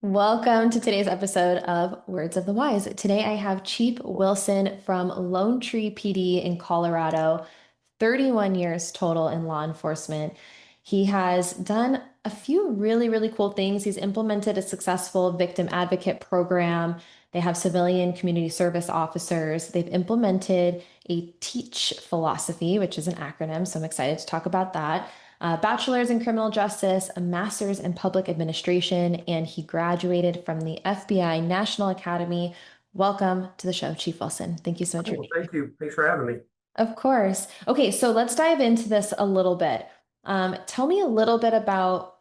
Welcome to today's episode of Words of the Wise. Today I have Chief Wilson from Lone Tree PD in Colorado, 31 years total in law enforcement. He has done a few really cool things. He's implemented a successful victim advocate program. They have civilian community service officers. They've implemented a teach philosophy, which is an acronym, so I'm excited to talk about that. Bachelor's in criminal justice, a master's in public administration, and he graduated from the FBI National Academy. Welcome to the show, Chief Wilson. Thank you so much for Well, being here. thank you. Thanks for having me. Of course. Okay, so let's dive into this a little bit. Tell me a little bit about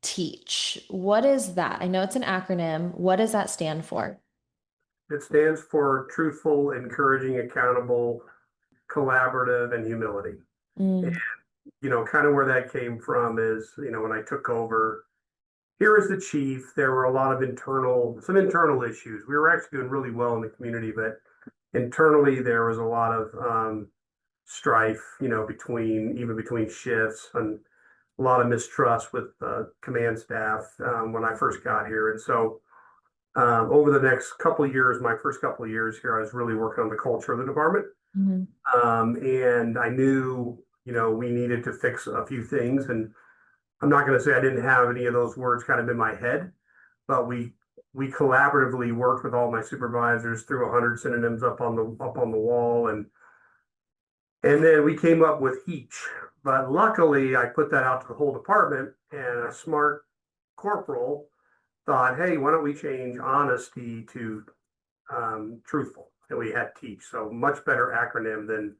TEACH. What is that? I know it's an acronym. What does that stand for? It stands for Truthful, Encouraging, Accountable, Collaborative, and Humility. And, Mm, kind of where that came from is, when I took over here as the chief, there were a lot of some internal issues. We were actually doing really well in the community, but internally there was a lot of strife, between shifts and a lot of mistrust with command staff when I first got here. And so over the next couple of years, my first couple of years here, I was really working on the culture of the department. mhm. And I knew, we needed to fix a few things. And I'm not going to say I didn't have any of those words kind of in my head, but we collaboratively worked with all my supervisors, threw 100 synonyms up on the wall, and then we came up with each. But luckily, I put that out to the whole department, and a smart corporal thought, hey, why don't we change honesty to truthful? And we had teach. So much better acronym than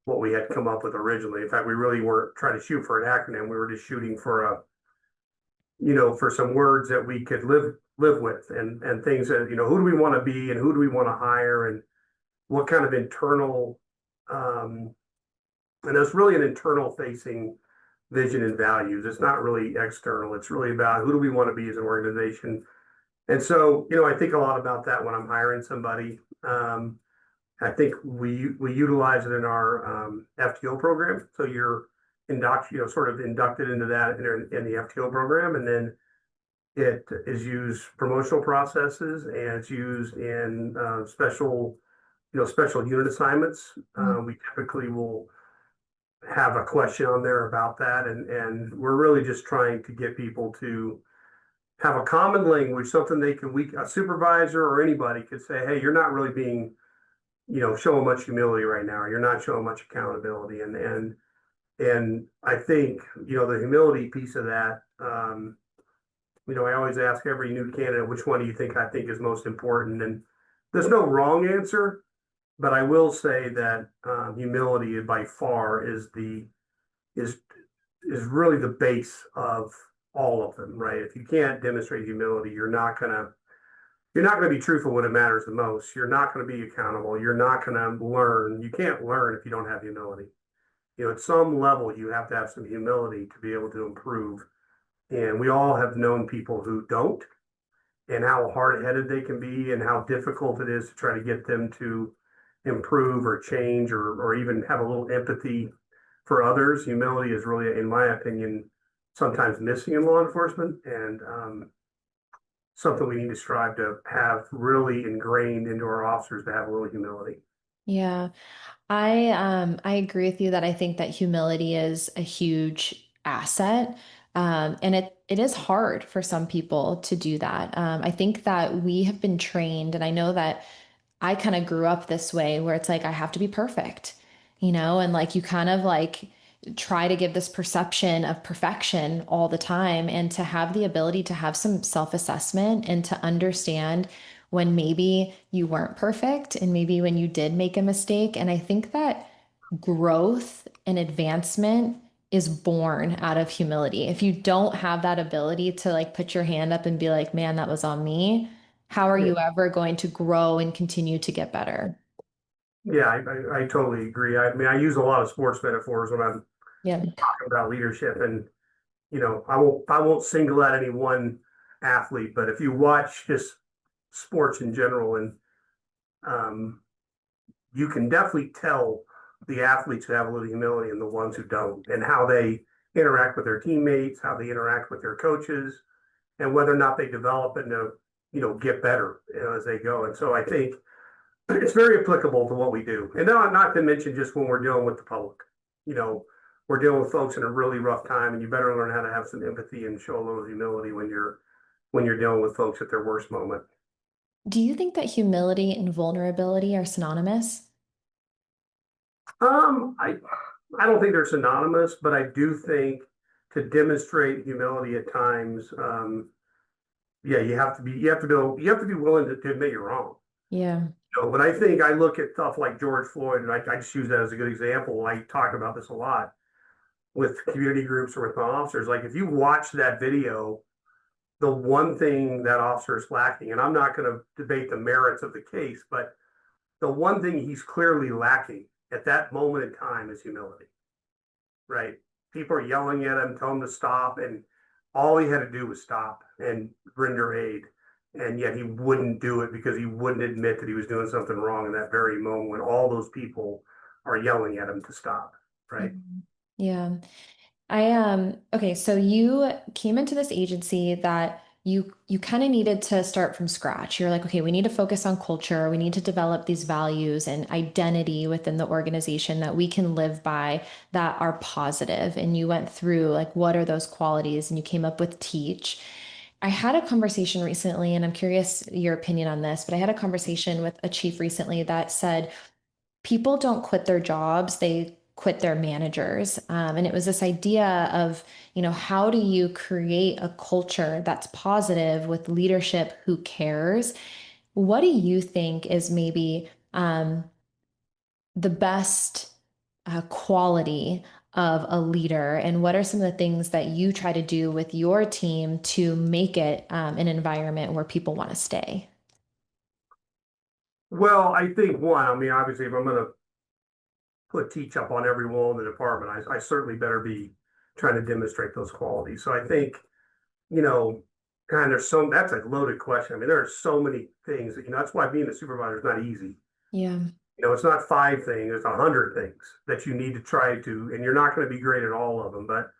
what we had come up with originally. In fact, we really weren't trying to shoot for an acronym. We were just shooting for some words that we could live with, and things that, who do we want to be and who do we want to hire, and what kind of internal, and it's really an internal facing vision and values. It's not really external. It's really about who do we want to be as an organization. And so, I think a lot about that when I'm hiring somebody. I think we utilize it in our FTO program. So you're sort of inducted into that in the FTO program, and then it is used promotional processes, and it's used in special unit assignments. We typically will have a question on there about that, and we're really just trying to get people to have a common language, something a supervisor or anybody could say, hey, you're not really being, showing much humility right now, or you're not showing much accountability. And I think, the humility piece of that, I always ask every new candidate, which one do you think is most important? And there's no wrong answer, but I will say that humility by far is is really the base of all of them, right? If you can't demonstrate humility, you're not gonna be truthful when it matters the most. You're not gonna be accountable. You're not gonna learn. You can't learn if you don't have humility. At some level, you have to have some humility to be able to improve. And we all have known people who don't, and how hard-headed they can be, and how difficult it is to try to get them to improve or change, or even have a little empathy for others. Humility is really, in my opinion, sometimes missing in law enforcement, and something we need to strive to have really ingrained into our officers, to have a little humility. Yeah. I agree with you that I think that humility is a huge asset. And it is hard for some people to do that. I think that we have been trained, and I know that I kind of grew up this way where it's like I have to be perfect, and like you kind of like try to give this perception of perfection all the time, and to have the ability to have some self-assessment and to understand when maybe you weren't perfect and maybe when you did make a mistake. And I think that growth and advancement is born out of humility. If you don't have that ability to like put your hand up and be like, man, that was on me, how are Yeah, you ever going to grow and continue to get better? yeah, I totally agree. I mean, I use a lot of sports metaphors when I'm Yeah. talking about leadership, and I won't single out any one athlete, but if you watch just sports in general, and um, you can definitely tell the athletes who have a little humility and the ones who don't, and how they interact with their teammates, how they interact with their coaches. and whether or not they develop and get better, as they go. And so I think it's very applicable to what we do. And not to mention just when we're dealing with the public, you know, we're dealing with folks in a really rough time, and you better learn how to have some empathy and show a little humility when you're dealing with folks at their worst moment. Do you think that humility and vulnerability are synonymous? I don't think they're synonymous, but I do think to demonstrate humility at times, yeah, you have to be willing to admit you're wrong. Yeah. But I think I look at stuff like George Floyd, and I just use that as a good example. I talk about this a lot with community groups or with my officers. Like if you watch that video, the one thing that officer is lacking, and I'm not going to debate the merits of the case, but the one thing he's clearly lacking at that moment in time is humility, right? People are yelling at him, telling him to stop, and all he had to do was stop and render aid. And yet he wouldn't do it because he wouldn't admit that he was doing something wrong in that very moment when all those people are yelling at him to stop, right? Mhm. Yeah. Okay, so you came into this agency that you kind of needed to start from scratch. You're like, okay, we need to focus on culture. We need to develop these values and identity within the organization that we can live by that are positive. And you went through like what are those qualities and you came up with teach. I had a conversation recently, and I'm curious your opinion on this, but I had a conversation with a chief recently that said people don't quit their jobs, they quit their managers. And it was this idea of, how do you create a culture that's positive with leadership who cares? What do you think is maybe the best quality of a leader? And what are some of the things that you try to do with your team to make it an environment where people want to stay? Well, I think one, I mean, obviously, if I'm going to put teach up on every wall in the department, I certainly better be trying to demonstrate those qualities. So I think, you know, kind of that's a loaded question. I mean, there are so many things that, that's why being a supervisor is not easy. Yeah. It's not five things, it's 100 things that you need to try to, and you're not going to be great at all of them. But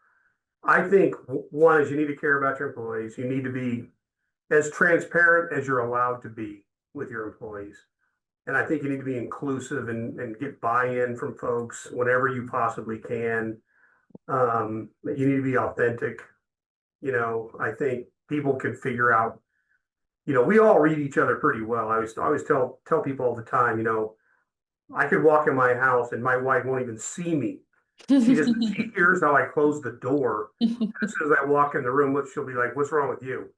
I think one is you need to care about your employees. You need to be as transparent as you're allowed to be with your employees. And I think you need to be inclusive and get buy-in from folks whenever you possibly can. You need to be authentic. I think people can figure out, we all read each other pretty well. I always tell people all the time, I could walk in my house and my wife won't even see me. She hears how I close the door. As soon as I walk in the room, she'll be like, "What's wrong with you?"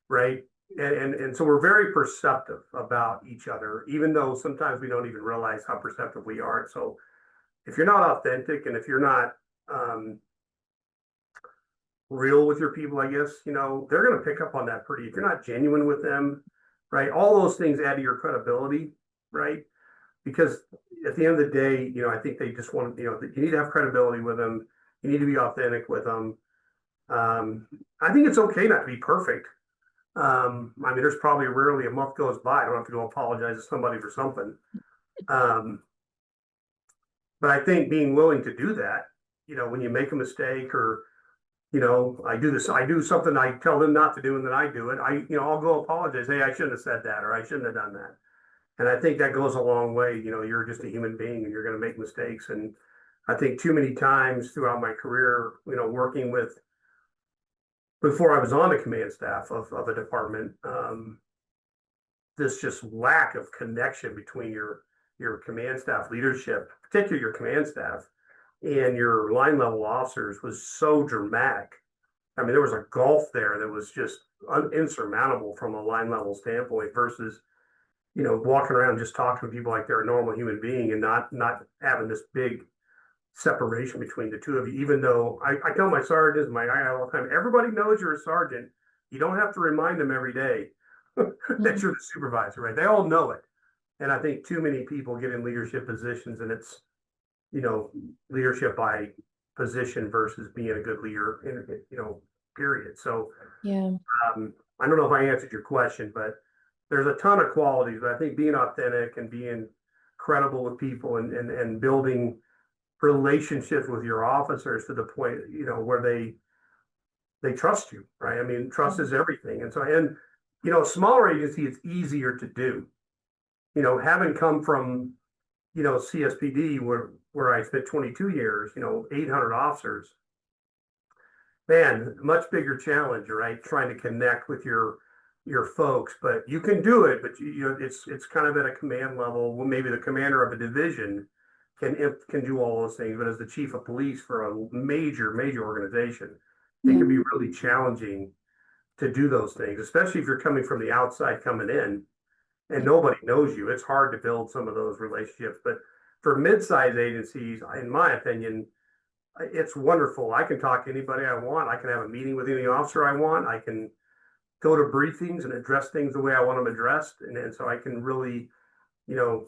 Right? And so we're very perceptive about each other, even though sometimes we don't even realize how perceptive we are. So if you're not authentic and if you're not real with your people, I guess, they're going to pick up on that pretty. If you're not genuine with them, right? All those things add to your credibility, right? Because at the end of the day, I think they just want, you need to have credibility with them. You need to be authentic with them. I think it's okay not to be perfect. I mean, there's probably rarely a month goes by. I don't have to go apologize to somebody for something. Um, but I think being willing to do that, when you make a mistake or, I do something I tell them not to do and then I do it. I'll go apologize. Hey, I shouldn't have said that or I shouldn't have done that. And I think that goes a long way. You're just a human being and you're going to make mistakes. And I think too many times throughout my career, working with, before I was on the command staff of a department, this just lack of connection between your command staff leadership, particularly your command staff, and your line level officers was so dramatic. I mean, there was a gulf there that was just insurmountable from a line level standpoint versus walking around just talking to people like they're a normal human being and not having this big separation between the two of you. Even though I tell my sergeants, my guy all the time, everybody knows you're a sergeant. You don't have to remind them every day that you're the supervisor, right? They all know it. And I think too many people get in leadership positions and it's, leadership by position versus being a good leader, period. So Yeah. I don't know if I answered your question, but there's a ton of qualities. But I think being authentic and being credible with people and building relationships with your officers to the point, where they they trust you, right? I mean, trust Mhm. is everything. And so, and, smaller agency, it's easier to do. Having come from, CSPD where I spent 22 years, 800 officers, man, much bigger challenge, right? Trying to connect with your folks, but you can do it. But it's kind of at a command level. Well, maybe the commander of a division can do all those things, but as the chief of police for a major organization, it Yeah. can be really challenging to do those things, especially if you're coming from the outside coming in and nobody knows you. It's hard to build some of those relationships. But for mid-sized agencies, in my opinion, it's wonderful. I can talk to anybody I want. I can have a meeting with any officer I want. I can go to briefings and address things the way I want them addressed. And so I can really, you know,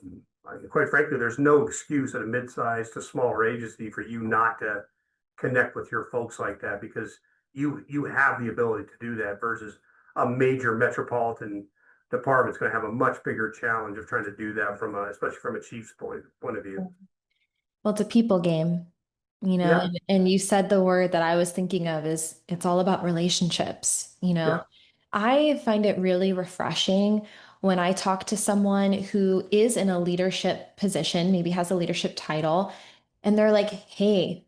quite frankly, there's no excuse at a mid-sized to smaller agency for you not to connect with your folks like that because you have the ability to do that versus a major metropolitan department's going to have a much bigger challenge of trying to do that especially from a chief's point of view. Well, it's a people game, Yeah, and you said the word that I was thinking of is it's all about relationships. yeah, I find it really refreshing when I talk to someone who is in a leadership position, maybe has a leadership title, and they're like, hey,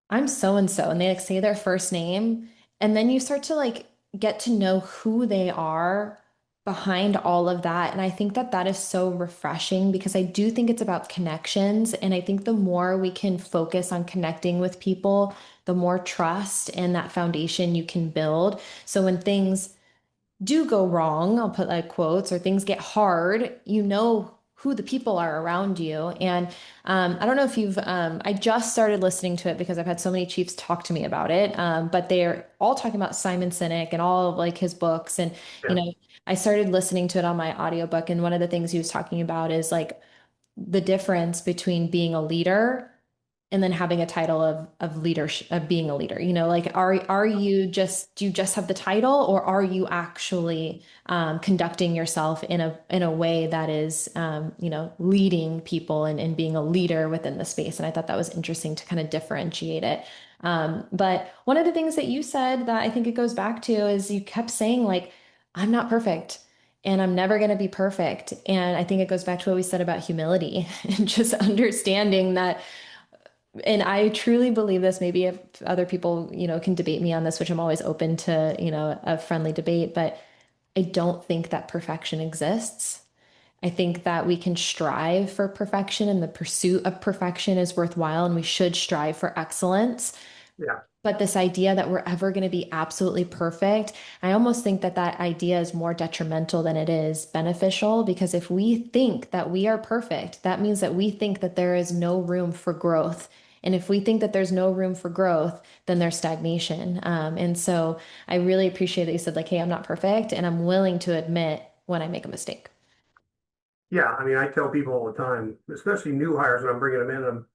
I'm so and so, and they like say their first name, and then you start to like get to know who they are behind all of that. And I think that that is so refreshing because I do think it's about connections. And I think the more we can focus on connecting with people, the more trust and that foundation you can build. So when things do go wrong, I'll put like quotes, or things get hard, you know who the people are around you. And I don't know if I just started listening to it because I've had so many chiefs talk to me about it. But they're all talking about Simon Sinek and all of like his books. And, you yeah, know, I started listening to it on my audiobook. And one of the things he was talking about is like the difference between being a leader and then having a title of leadership of being a leader. Like are you just do you just have the title, or are you actually conducting yourself in a way that is leading people and being a leader within the space? And I thought that was interesting to kind of differentiate it. But one of the things that you said that I think it goes back to is you kept saying like, I'm not perfect and I'm never going to be perfect. And I think it goes back to what we said about humility and just understanding that. And I truly believe this. Maybe if other people, can debate me on this, which I'm always open to, a friendly debate, but I don't think that perfection exists. I think that we can strive for perfection and the pursuit of perfection is worthwhile and we should strive for excellence. yeah, But this idea that we're ever going to be absolutely perfect, I almost think that that idea is more detrimental than it is beneficial because if we think that we are perfect, that means that we think that there is no room for growth. And if we think that there's no room for growth, then there's stagnation. And so I really appreciate that you said, like, hey, I'm not perfect and I'm willing to admit when I make a mistake. yeah. I mean, I tell people all the time, especially new hires when I'm bringing them in,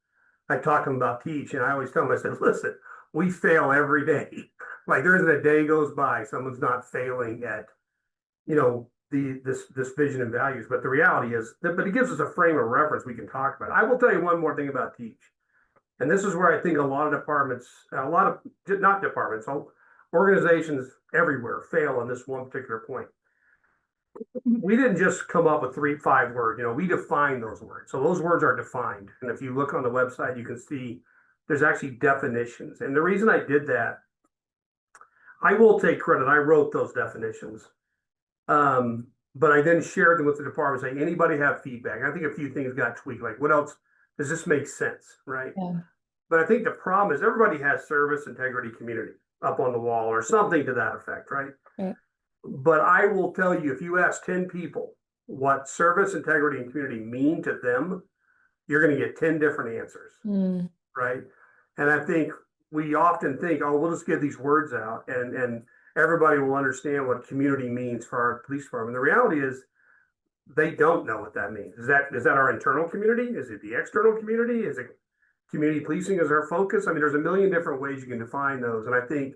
I talk to them about teach, and I always tell them, I said, listen, we fail every day. Like there isn't a day goes by someone's not failing at, this vision and values. But the reality is that, but it gives us a frame of reference we can talk about. I will tell you one more thing about teach, and this is where I think a lot of departments, a lot of not departments, organizations everywhere fail on this one particular point. We didn't just come up with 5 words. We define those words. So those words are defined. And if you look on the website, you can see there's actually definitions. And the reason I did that, I will take credit. I wrote those definitions. But I then shared them with the department saying, anybody have feedback? I think a few things got tweaked. Like, what else does this make sense? Right. Yeah. But I think the problem is everybody has service, integrity, community up on the wall or something to that effect. Right. Right. But I will tell you, if you ask 10 people what service, integrity, and community mean to them, you're going to get 10 different answers, Mm, right? And I think we often think, oh, we'll just give these words out and everybody will understand what community means for our police department. The reality is they don't know what that means. Is that our internal community? Is it the external community? Is it community policing as our focus? I mean, there's a million different ways you can define those. And I think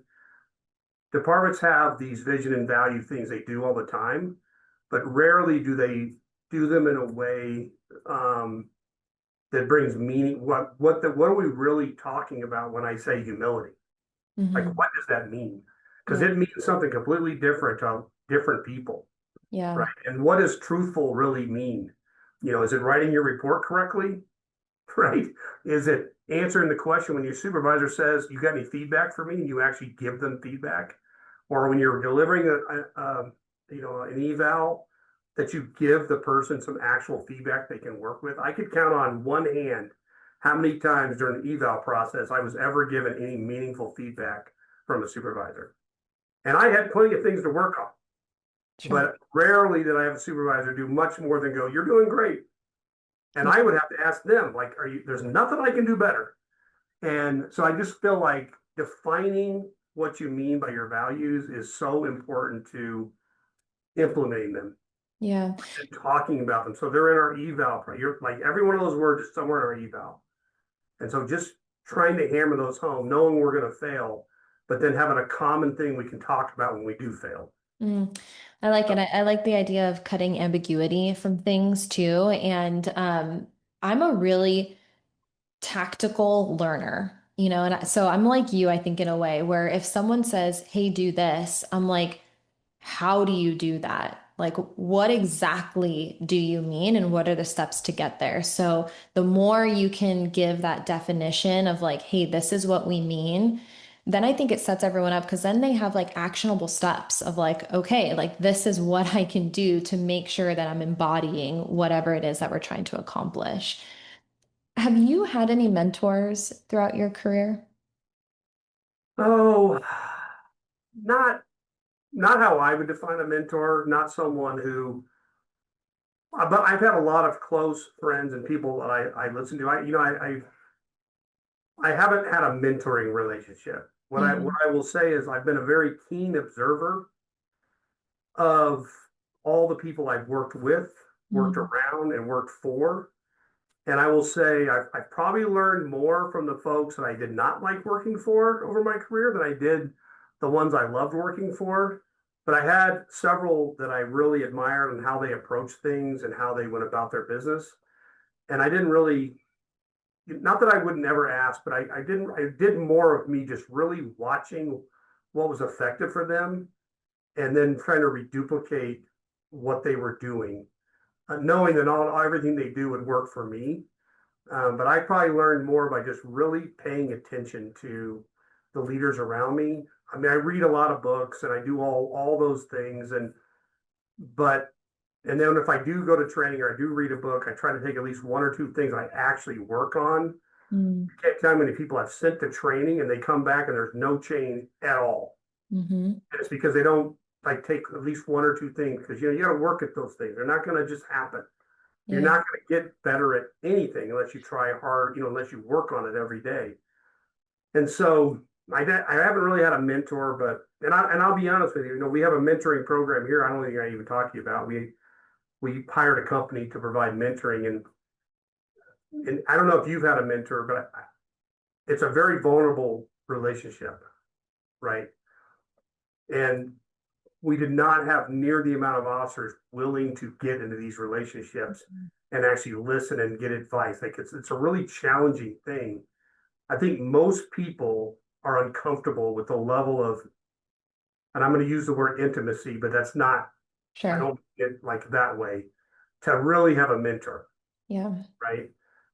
departments have these vision and value things they do all the time, but rarely do they do them in a way that brings meaning. What are we really talking about when I say humility? Like, mhm. what does that mean? because Yeah. it means something completely different to different people, Yeah. right? And what does truthful really mean? Is it writing your report correctly? Right? Is it answering the question when your supervisor says, "You got any feedback for me?" and you actually give them feedback? Or when you're delivering an eval, that you give the person some actual feedback they can work with? I could count on one hand how many times during the eval process I was ever given any meaningful feedback from a supervisor. And I had plenty of things to work on, Sure. but rarely did I have a supervisor do much more than go, "You're doing great." And Yeah. I would have to ask them, like, there's nothing I can do better. And so I just feel like defining what you mean by your values is so important to implementing them Yeah. and talking about them. So they're in our eval. You're like every one of those words is somewhere in our eval. And so just trying to hammer those home, knowing we're going to fail, but then having a common thing we can talk about when we do fail. Mm. I like it. I like the idea of cutting ambiguity from things too. And I'm a really tactical learner, and so I'm like you, I think, in a way where if someone says, "Hey, do this," I'm like, how do you do that? Like, what exactly do you mean, and what are the steps to get there? So, the more you can give that definition of, like, hey, this is what we mean, then I think it sets everyone up because then they have like actionable steps of, like, okay, like, this is what I can do to make sure that I'm embodying whatever it is that we're trying to accomplish. Have you had any mentors throughout your career? Oh, not not how I would define a mentor, not someone who, but I've had a lot of close friends and people that I listen to. I haven't had a mentoring relationship. What Hmm. I will say is I've been a very keen observer of all the people I've worked with, worked Mm. around, and worked for. And I will say I've probably learned more from the folks that I did not like working for over my career than I did the ones I loved working for. But I had several that I really admired and how they approached things and how they went about their business. And I didn't really, not that I would never ask, but I did more of me just really watching what was effective for them and then trying to reduplicate what they were doing, knowing that not everything they do would work for me. But I probably learned more by just really paying attention to the leaders around me. I mean, I read a lot of books and I do all those things, but and then if I do go to training or I do read a book, I try to take at least one or two things I actually work on. Mm. I can't tell how many people I've sent to training and they come back and there's no change at all. Hmm. And it's because they don't like take at least one or two things because you got to work at those things. They're not going to just happen. You're Yeah. not going to get better at anything unless you try hard, unless you work on it every day. And so I haven't really had a mentor, but I'll be honest with you, we have a mentoring program here. I don't think I even talked to you about. We hired a company to provide mentoring, and I don't know if you've had a mentor, but it's a very vulnerable relationship, right? And we did not have near the amount of officers willing to get into these relationships and actually listen and get advice. Like it's a really challenging thing. I think most people are uncomfortable with the level of, and I'm going to use the word intimacy, but that's not, I Sure. don't get like that way, to really have a mentor, Yeah. right?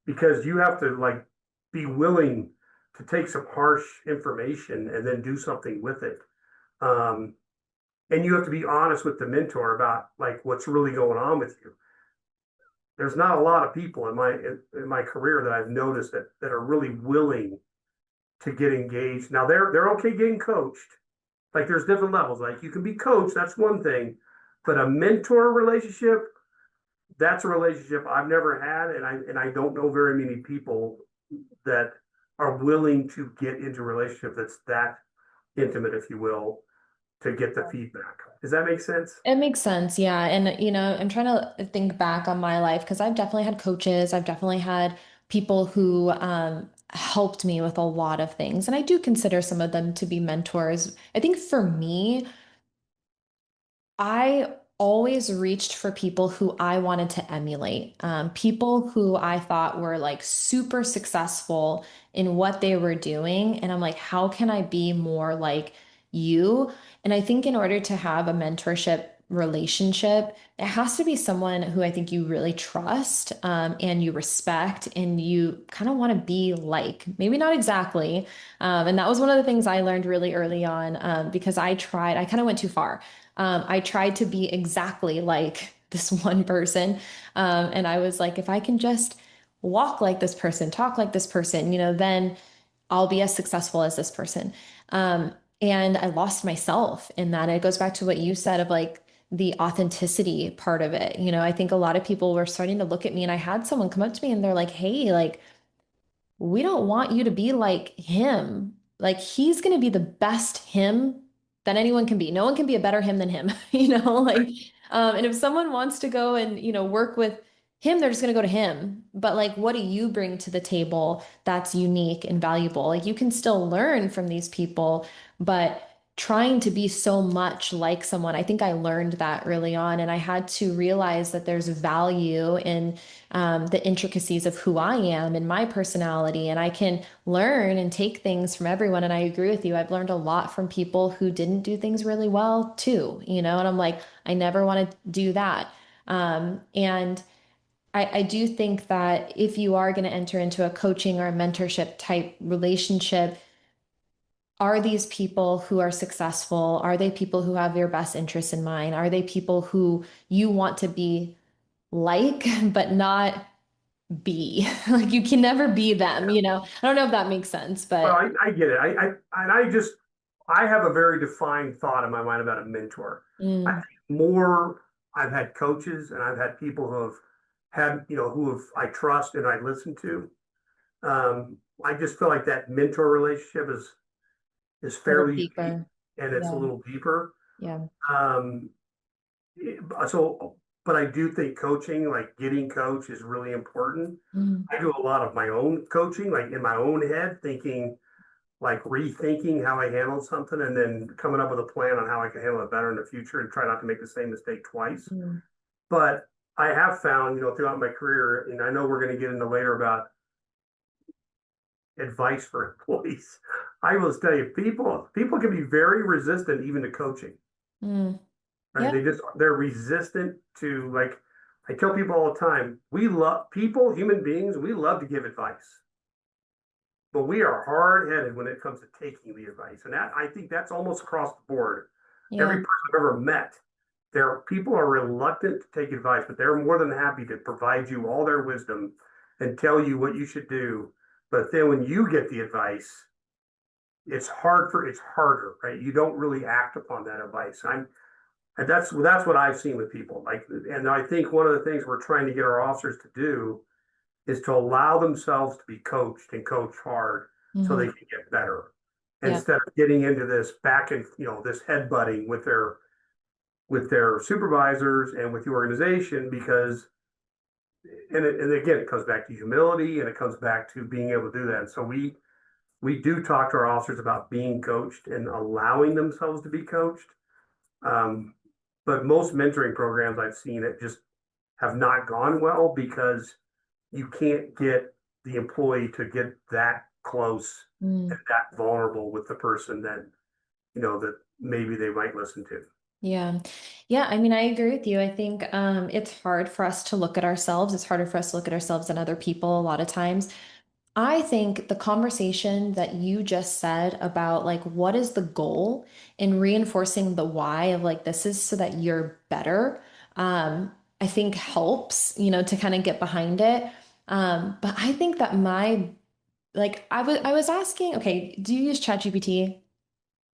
Because you have to like be willing to take some harsh information and then do something with it. Um, and you have to be honest with the mentor about like what's really going on with you. There's not a lot of people in my career that I've noticed that are really willing to get engaged. Now they're okay getting coached. Like there's different levels. Like you can be coached, that's one thing, but a mentor relationship, that's a relationship I've never had, and I don't know very many people that are willing to get into a relationship that's that intimate, if you will, to get the feedback. Does that make sense? It makes sense. Yeah. And, I'm trying to think back on my life because I've definitely had coaches. I've definitely had people who helped me with a lot of things. And I do consider some of them to be mentors. I think for me, I always reached for people who I wanted to emulate, people who I thought were like super successful in what they were doing. And I'm like, how can I be more like you. And I think in order to have a mentorship relationship, it has to be someone who I think you really trust, and you respect and you kind of want to be like. Maybe not exactly. And that was one of the things I learned really early on, because I kind of went too far. I tried to be exactly like this one person. And I was like, if I can just walk like this person, talk like this person, then I'll be as successful as this person. Um, and I lost myself in that. It goes back to what you said of like the authenticity part of it. I think a lot of people were starting to look at me, and I had someone come up to me and they're like, hey, like, we don't want you to be like him. Like he's going to be the best him that anyone can be. No one can be a better him than him, like, and if someone wants to go and, work with him, they're just going to go to him. But like, what do you bring to the table that's unique and valuable? Like you can still learn from these people, but trying to be so much like someone, I think I learned that early on. And I had to realize that there's value in the intricacies of who I am and my personality. And I can learn and take things from everyone. And I agree with you. I've learned a lot from people who didn't do things really well too, and I'm like, I never want to do that. And I do think that if you are going to enter into a coaching or a mentorship type relationship, are these people who are successful? Are they people who have your best interests in mind? Are they people who you want to be like, but not be? Like you can never be them, Yeah. I don't know if that makes sense, Well, but I get it. I have a very defined thought in my mind about a mentor. I mm, think more I've had coaches and I've had people who have had, who have I trust and I listen to. I just feel like that mentor relationship is a little fairly unique deeper. and it's a Yeah. little deeper. Yeah. Um, so, but I do think coaching, like getting coach, is really important. Mm, I do a lot of my own coaching, like in my own head, thinking, like rethinking how I handled something and then coming up with a plan on how I can handle it better in the future and try not to make the same mistake twice. mm, But I have found, throughout my career, and I know we're going to get into later about advice for employees. I will tell you, people can be very resistant even to coaching, mm. right? Yeah. They're resistant to, like, I tell people all the time, we love people, human beings, we love to give advice, but we are hard headed when it comes to taking the advice. And that, I think that's almost across the board. Every Yeah. person I've ever met, people are reluctant to take advice, but they're more than happy to provide you all their wisdom and tell you what you should do. But then when you get the advice, it's harder, right? You don't really act upon that advice. And that's what I've seen with people. Like, and I think one of the things we're trying to get our officers to do is to allow themselves to be coached and coach hard so they Hmm. can get better Yeah. instead of getting into this back and this headbutting with their supervisors and with the organization because and again it comes back to humility and it comes back to being able to do that. And so we do talk to our officers about being coached and allowing themselves to be coached. Um, but most mentoring programs I've seen it just have not gone well because you can't get the employee to get that close and Mm. that vulnerable with the person that that maybe they might listen to. Yeah. Yeah. I mean, I agree with you. I think it's hard for us to look at ourselves. It's harder for us to look at ourselves than other people a lot of times. I think the conversation that you just said about like what is the goal and reinforcing the why of like this is so that you're better, I think helps, to kind of get behind it. But I think that I was asking, okay, do you use ChatGPT?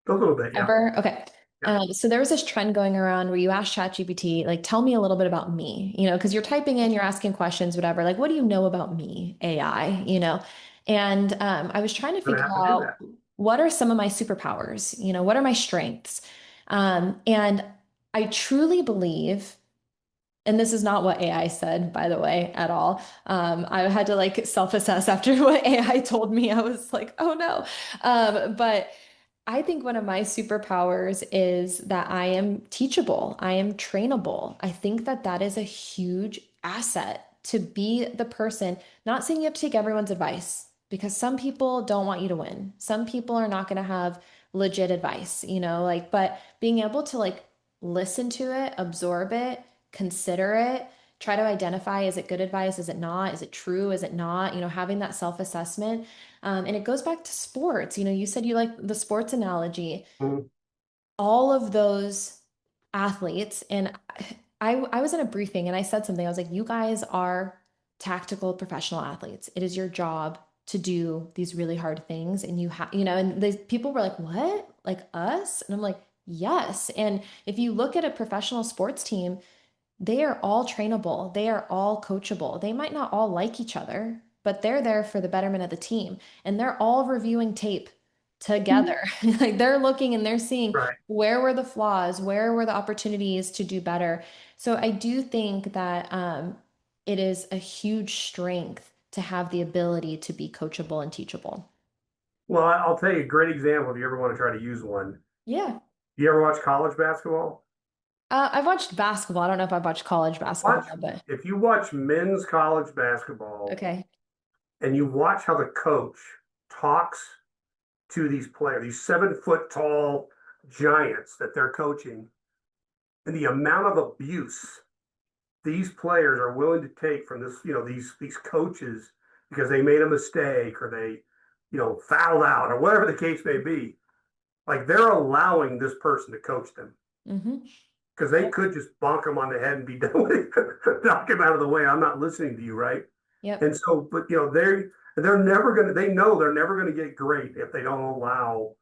A little bit, yeah. Ever? Okay. Yeah. So there was this trend going around where you ask ChatGPT, like, tell me a little bit about me, because you're typing in, you're asking questions, whatever. Like, what do you know about me, AI, And I was trying to I'm gonna figure have to do out that. what are some of my superpowers, what are my strengths? And I truly believe, and this is not what AI said, by the way, at all. I had to like self-assess after what AI told me. I was like, oh no. But I think one of my superpowers is that I am teachable. I am trainable. I think that that is a huge asset to be the person, not saying you have to take everyone's advice because some people don't want you to win. Some people are not going to have legit advice, like, but being able to like listen to it, absorb it, consider it, try to identify, is it good advice? Is it not? Is it true? Is it not? Having that self-assessment. And it goes back to sports. You said you like the sports analogy. Mhm. All of those athletes, and I was in a briefing and I said something. I was like, you guys are tactical professional athletes. It is your job to do these really hard things. And and the people were like, what? Like us? And I'm like, yes. And if you look at a professional sports team, they are all trainable. They are all coachable. They might not all like each other, but they're there for the betterment of the team. And they're all reviewing tape together. Like they're looking and they're seeing Right. where were the flaws, where were the opportunities to do better. So I do think that it is a huge strength to have the ability to be coachable and teachable. Well, I'll tell you a great example if you ever want to try to use one. Yeah. You ever watch college basketball? I've watched basketball. I don't know if I've watched college Watch, basketball, but if you watch men's college basketball okay. and you watch how the coach talks to these players, these 7 foot tall giants that they're coaching, and the amount of abuse these players are willing to take from this, these coaches because they made a mistake or they, fouled out or whatever the case may be. Like they're allowing this person to coach them Hmm. because they Yep. could just bonk him on the head and be done with it, knock him out of the way. I'm not listening to you, right? And Yep. so, but they're never gonna. They know they're never gonna get great if they don't allow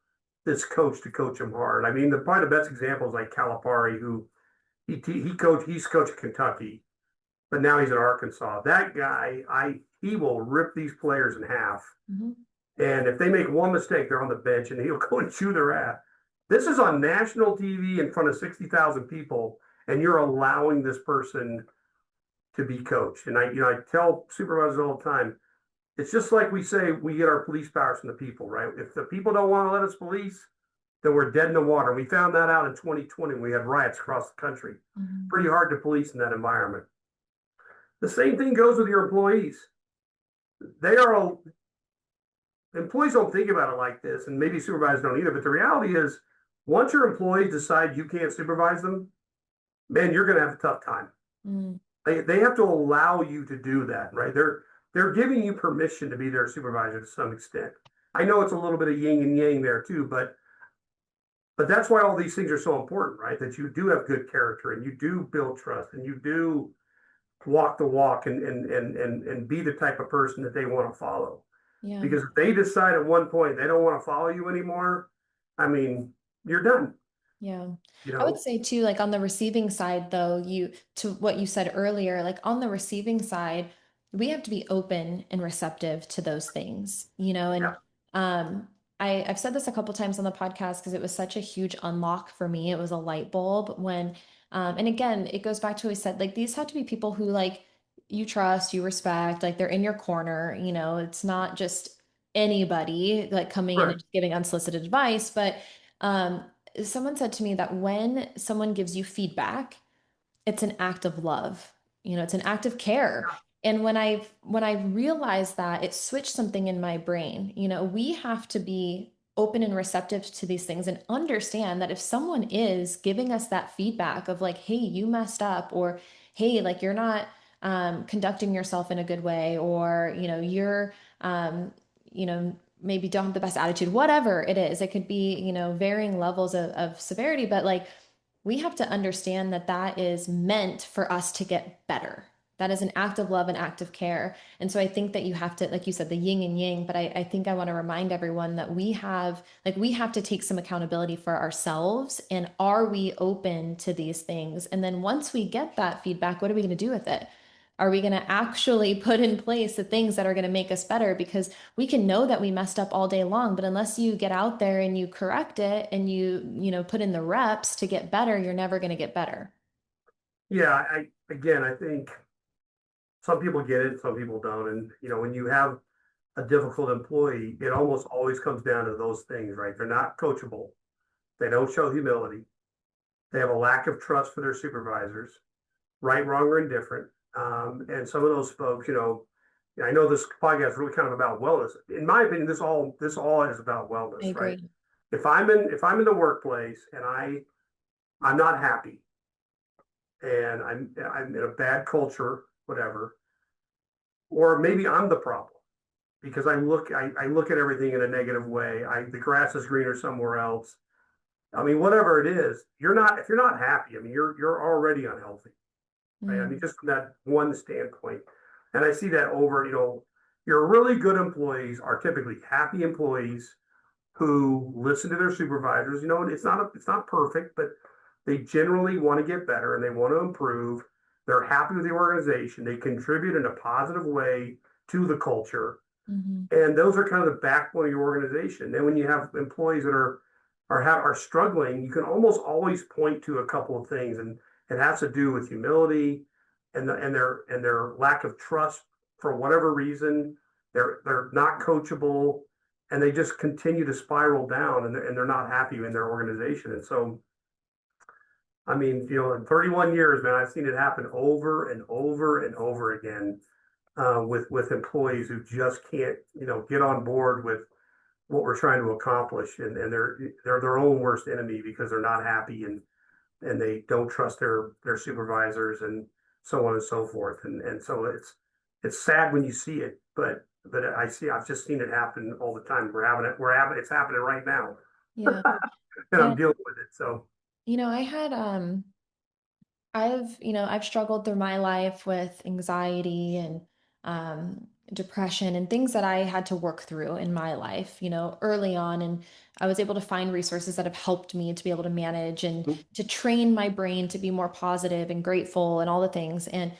this coach to coach them hard. I mean, probably the best example is like Calipari, who he's coached Kentucky, but now he's at Arkansas. That guy, he will rip these players in half. Hmm. And if they make one mistake, they're on the bench and he'll go and chew their ass. This is on national TV in front of 60,000 people, and you're allowing this person to be coached. And I tell supervisors all the time, it's just like we say we get our police powers from the people, right? If the people don't want to let us police, then we're dead in the water. We found that out in 2020 when we had riots across the country. Hmm. Pretty hard to police in that environment. The same thing goes with your employees. They are employees don't think about it like this, and maybe supervisors don't either. But the reality is, once your employees decide you can't supervise them, man, you're going to have a tough time. Mm. They have to allow you to do that, right? They're giving you permission to be their supervisor to some extent. I know it's a little bit of yin and yang there too, but that's why all these things are so important, right? That you do have good character and you do build trust and you do walk the walk and be the type of person that they want to follow. Yeah. Because if they decide at one point they don't want to follow you anymore, I mean, you're done, Yeah. you I would know? say too, like on the receiving side, though, to what you said earlier, like on the receiving side, we have to be open and receptive to those things, Yeah, and um I've said this a couple times on the podcast because it was such a huge unlock for me. It was a light bulb when and again, it goes back to what we said, like these have to be people who like you trust, you respect, like they're in your corner, it's not just anybody like coming in right. and just giving unsolicited advice, but um someone said to me that when someone gives you feedback, it's an act of love. It's an act of care. And when I realized that, it switched something in my brain. We have to be open and receptive to these things and understand that if someone is giving us that feedback of like, hey, you messed up, or hey, like you're not conducting yourself in a good way, or you're maybe don't have the best attitude, whatever it is. It could be, varying levels of severity, but like we have to understand that that is meant for us to get better. That is an act of love, an act of care. And so I think that you have to, like you said, the yin and yang, but I think I want to remind everyone that we have to take some accountability for ourselves. And are we open to these things? And then once we get that feedback, what are we going to do with it? Are we going to actually put in place the things that are going to make us better? Because we can know that we messed up all day long, but unless you get out there and you correct it and you put in the reps to get better, you're never going to get better. Yeah, again, I think some people get it, some people don't. And, when you have a difficult employee, it almost always comes down to those things, right? They're not coachable. They don't show humility. They have a lack of trust for their supervisors, right, wrong, or indifferent. And some of those folks, I know this podcast is really kind of about wellness. In my opinion, this all is about I wellness, right? agree. if I'm in the workplace and I'm not happy and I'm in a bad culture, whatever, or maybe I'm the problem because I look at everything in a negative way. The grass is greener somewhere else. I mean, whatever it is, you're not if you're not happy. I mean, you're already unhealthy, right? I mean, Mm, just from that one standpoint, and I see that over. Your really good employees are typically happy employees who listen to their supervisors. It's not perfect, but they generally want to get better and they want to improve. They're happy with the organization. They contribute in a positive way to the culture, mhm, and those are kind of the backbone of your organization. Then when you have employees that are struggling, you can almost always point to a couple of things, and it has to do with humility and their lack of trust for whatever reason. They're not coachable, and they just continue to spiral down, and they're not happy in their organization. And so, I mean, in 31 years, man, I've seen it happen over and over and over again with employees who just can't, get on board with what we're trying to accomplish, and they're their own worst enemy because they're not happy and they don't trust their supervisors and so on and so forth. And so it's sad when you see it, but I've just seen it happen all the time. It's happening right now, yeah. and Yeah. I'm dealing with it. So I had I've struggled through my life with anxiety and depression and things that I had to work through in my life, early on. And I was able to find resources that have helped me to be able to manage and to train my brain to be more positive and grateful and all the things. And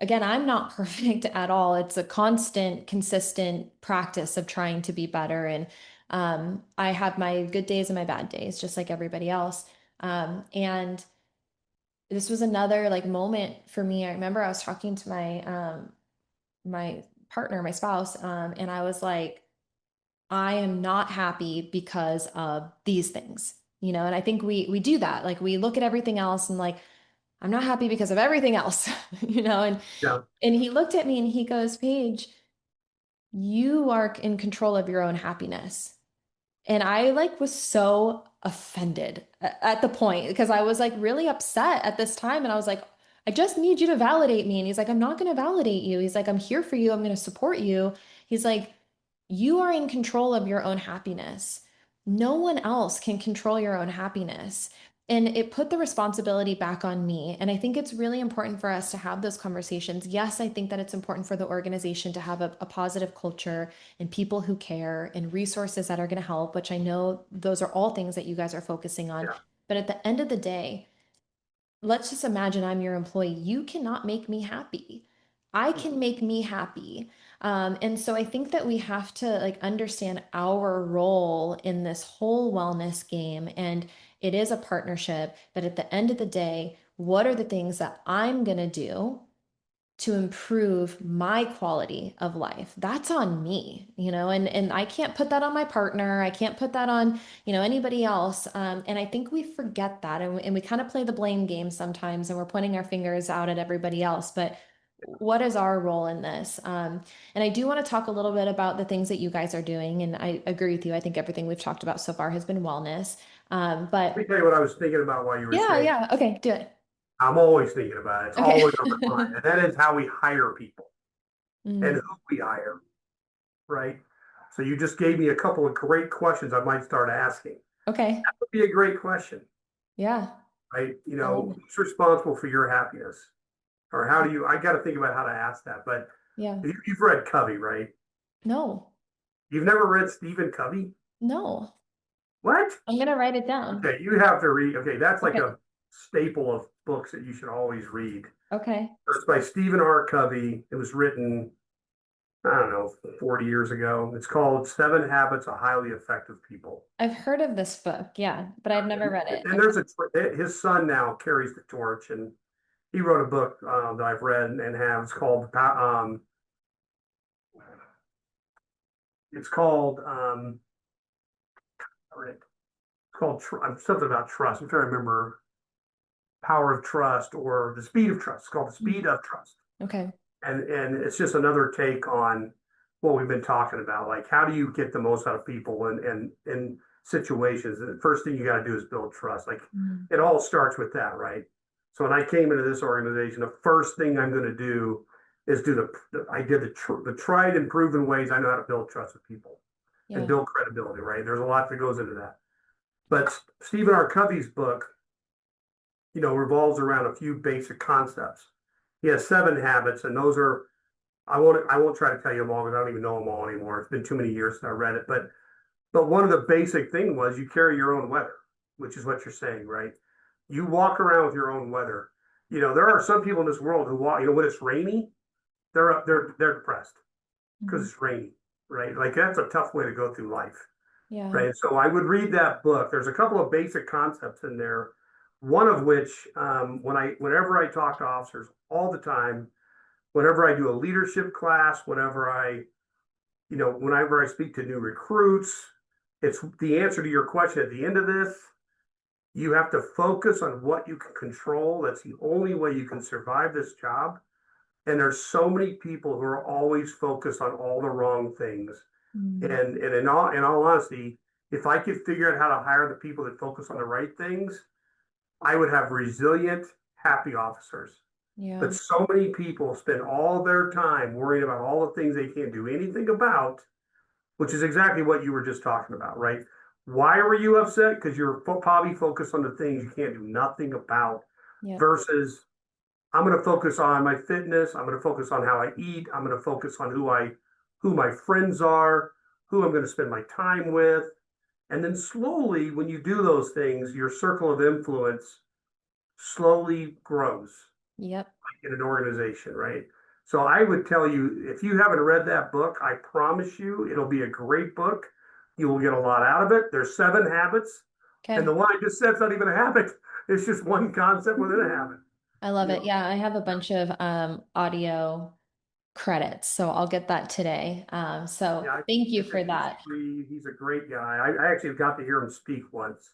again, I'm not perfect at all. It's a constant, consistent practice of trying to be better. And I have my good days and my bad days, just like everybody else. And this was another like moment for me. I remember I was talking to my partner, my spouse, and I was like, I am not happy because of these things, and I think we do that. Like we look at everything else and like, I'm not happy because of everything else, and yeah, he looked at me and he goes, Paige, you are in control of your own happiness. And I like was so offended at the point because I was like really upset at this time. And I was like, I just need you to validate me. And he's like, I'm not going to validate you. He's like, I'm here for you. I'm going to support you. He's like, you are in control of your own happiness. No one else can control your own happiness. And it put the responsibility back on me. And I think it's really important for us to have those conversations. Yes, I think that it's important for the organization to have a positive culture and people who care and resources that are going to help, which I know those are all things that you guys are focusing on. yeah, But at the end of the day, let's just imagine I'm your employee. You cannot make me happy. I can make me happy. And so I think that we have to like understand our role in this whole wellness game. And it is a partnership, but at the end of the day, what are the things that I'm going to do to improve my quality of life? That's on me, and I can't put that on my partner. I can't put that on, anybody else. And I think we forget that, and we kind of play the blame game sometimes, and we're pointing our fingers out at everybody else. But what is our role in this? And I do want to talk a little bit about the things that you guys are doing. And I agree with you. I think everything we've talked about so far has been wellness. let me But tell you what I was thinking about while you were yeah, saying. yeah. Okay, do it. I'm always thinking about it. It's Okay. always on my mind, and that is how we hire people and Mm, who we hire, right? So you just gave me a couple of great questions I might start asking. okay. Would be a great question, Yeah, right? I love it. Who's responsible for your happiness? Or how do you, I got to think about how to ask that. But Yeah. you've read Covey, right? No. You've never read Stephen Covey? No, What? I'm gonna write it down. Okay, you have to read. Okay, that's like Okay. a staple of books that you should always read. Okay. It's by Stephen R. Covey. It was written, I don't know, 40 years ago. It's called Seven Habits of Highly Effective People. I've heard of this book, yeah, but I've never read it. And Okay. there's his son now carries the torch, and he wrote a book that I've read and have. It's called something about trust. I'm trying to remember Power of Trust or The Speed of Trust. It's called The Mm. Speed of Trust, Okay. and it's just another take on what we've been talking about. Like, how do you get the most out of people, and situations. The first thing you got to do is build trust. Like Mm. it all starts with that, right? So when I came into this organization, the first thing I'm going to do is do I did the tried and proven ways I know how to build trust with people and Yeah. build credibility, right? There's a lot that goes into that. But Stephen R. Covey's book, revolves around a few basic concepts. He has 7 habits, and those are I won't try to tell you them all because I don't even know them all anymore. It's been too many years since I read it. But one of the basic thing was you carry your own weather, which is what you're saying, right? You walk around with your own weather. There are some people in this world who walk, when it's rainy, they're depressed because Mhm. it's rainy, right? Like that's a tough way to go through life, Yeah. right? So I would read that book. There's a couple of basic concepts in there. One of which, whenever I talk to officers all the time, whenever I do a leadership class, whenever I speak to new recruits, it's the answer to your question at the end of this. You have to focus on what you can control. That's the only way you can survive this job. And there's so many people who are always focused on all the wrong things. Mm. And in all honesty, if I could figure out how to hire the people that focus on the right things, I would have resilient, happy officers. Yeah. But so many people spend all their time worrying about all the things they can't do anything about, which is exactly what you were just talking about, right? Why were you upset? Because you're probably focused on the things you can't do nothing about Yep. versus I'm going to focus on my fitness. I'm going to focus on how I eat. I'm going to focus on who my friends are, who I'm going to spend my time with. And then slowly, when you do those things, your circle of influence slowly grows Yep. in an organization, right? So I would tell you, if you haven't read that book, I promise you it'll be a great book. You will get a lot out of it. There's 7 habits, and the Okay. one I just said is not even a habit. It's just one concept within a habit. I love You it. know, Yeah, I have a yeah, bunch of audio credits, so I'll get that today. yeah. So thank you for He's that. free. He's a great guy. I actually got to hear him speak once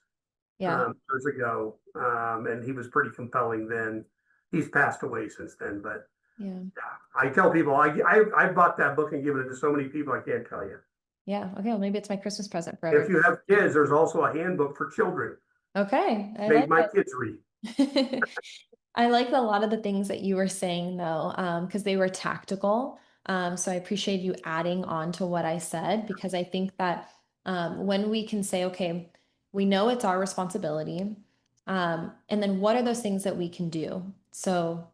Yeah. years ago, and he was pretty compelling then. He's passed away since then, but Yeah. yeah, I tell people I bought that book and given it to so many people I can't tell you. Yeah. Okay. Well, maybe it's my Christmas present for If everybody. you have kids, there's also a handbook for children. Okay. I Made like my kids read. it. I like a lot of the things that you were saying though, because they were tactical. So I appreciate you adding on to what I said because I think that when we can say, okay, we know it's our responsibility, and then what are those things that we can do? So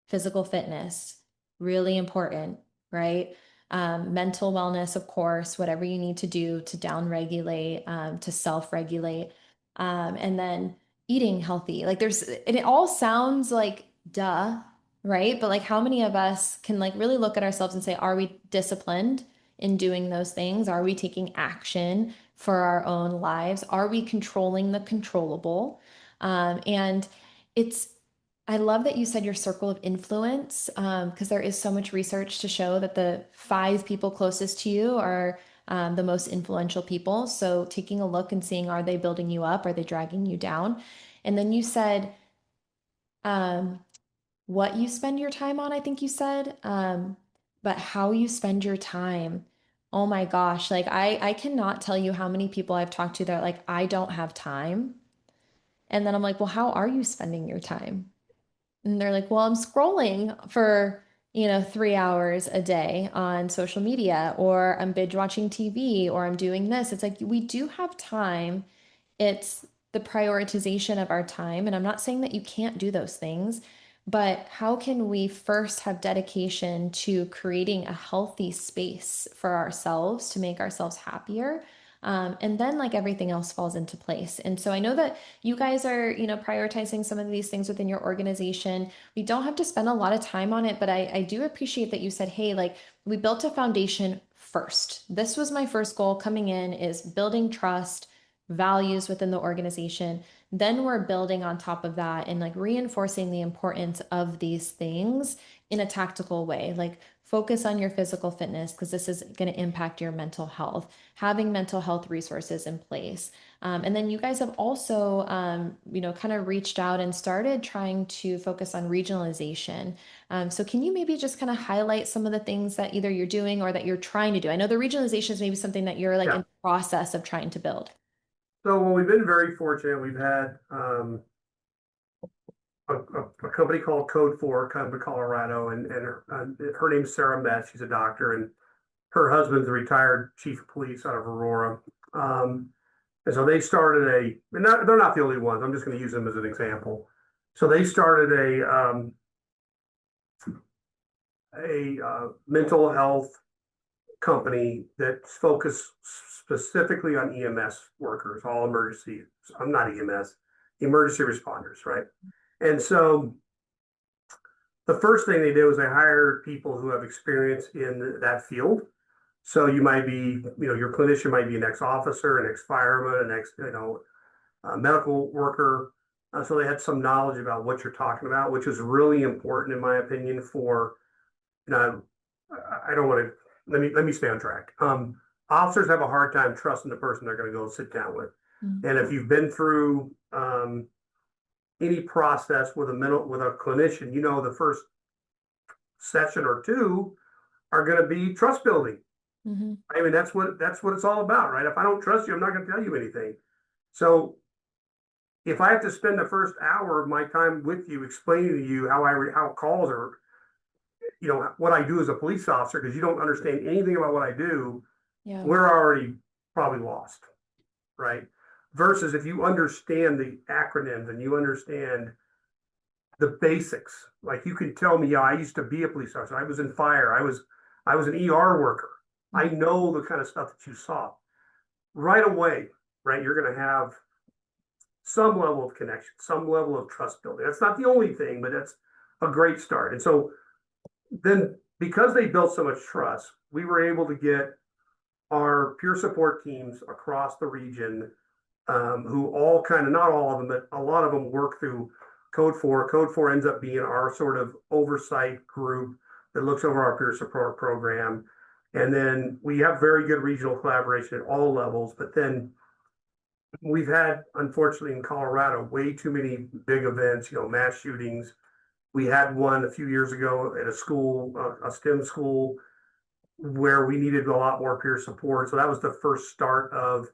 physical fitness, really important, right? Mental wellness, of course, whatever you need to do to down regulate, to self regulate, and then eating healthy. Like and it all sounds like duh, right? But like, how many of us can like really look at ourselves and say, are we disciplined in doing those things? Are we taking action for our own lives? Are we controlling the controllable? And it's I love that you said your circle of influence, because there is so much research to show that the 5 people closest to you are the most influential people. So taking a look and seeing, are they building you up? Are they dragging you down? And then you said um, what you spend your time on, I think you said, but how you spend your time. Oh my gosh, like I cannot tell you how many people I've talked to that are like, I don't have time. And then I'm like, well, how are you spending your time? And they're like, well, I'm scrolling for, 3 hours a day on social media, or I'm binge watching TV, or I'm doing this. It's like we do have time. It's the prioritization of our time. And I'm not saying that you can't do those things, but how can we first have dedication to creating a healthy space for ourselves to make ourselves happier? And then like everything else falls into place. And so I know that you guys are, prioritizing some of these things within your organization. We don't have to spend a lot of time on it, but I do appreciate that you said, hey, like we built a foundation first. This was my first goal coming in is building trust, values within the organization. Then we're building on top of that and like reinforcing the importance of these things in a tactical way. Like focus on your physical fitness because this is going to impact your mental health, having mental health resources in place. And then you guys have also, kind of reached out and started trying to focus on regionalization. So can you maybe just kind of highlight some of the things that either you're doing or that you're trying to do? I know the regionalization is maybe something that you're like in Yeah. the process of trying to build. So well, we've been very fortunate. We've had a company called Code 4, come to Colorado, and her name's Sarah Metz. She's a doctor, and her husband's a retired chief of police out of Aurora. Um, and so they started they're not the only ones. I'm just going to use them as an example. So they started a mental health company that's focused specifically on EMS workers, all emergency. I'm not EMS, emergency responders, right? And so the first thing they did was they hired people who have experience in that field. So you might be, your clinician might be an ex-officer, an ex-fireman, an medical worker. So they had some knowledge about what you're talking about, which is really important in my opinion for, you know, I don't want to, let me stay on track. Officers have a hard time trusting the person they're going to go sit down with. Mm. And if you've been through any process with a clinician, the first session or two are going to be trust building. Mm-hmm. I mean, that's what it's all about, right? If I don't trust you, I'm not going to tell you anything. So if I have to spend the first hour of my time with you explaining to you how calls are, what I do as a police officer, because you don't understand anything about what I do, Yeah. we're already probably lost, right? Versus if you understand the acronyms and you understand the basics, like you can tell me, yeah, I used to be a police officer. I was in fire. I was an ER worker. I Mm-hmm. know the kind of stuff that you saw right away, right? You're going to have some level of connection, some level of trust building. That's not the only thing, but that's a great start. And so then because they built so much trust, we were able to get our peer support teams across the region, who all kind of, not all of them, but a lot of them work through Code 4. Code 4 ends up being our sort of oversight group that looks over our peer support program. And then we have very good regional collaboration at all levels. But then we've had, unfortunately, in Colorado, way too many big events, mass shootings. We had one a few years ago at a school, a STEM school, where we needed a lot more peer support. So that was the first start of,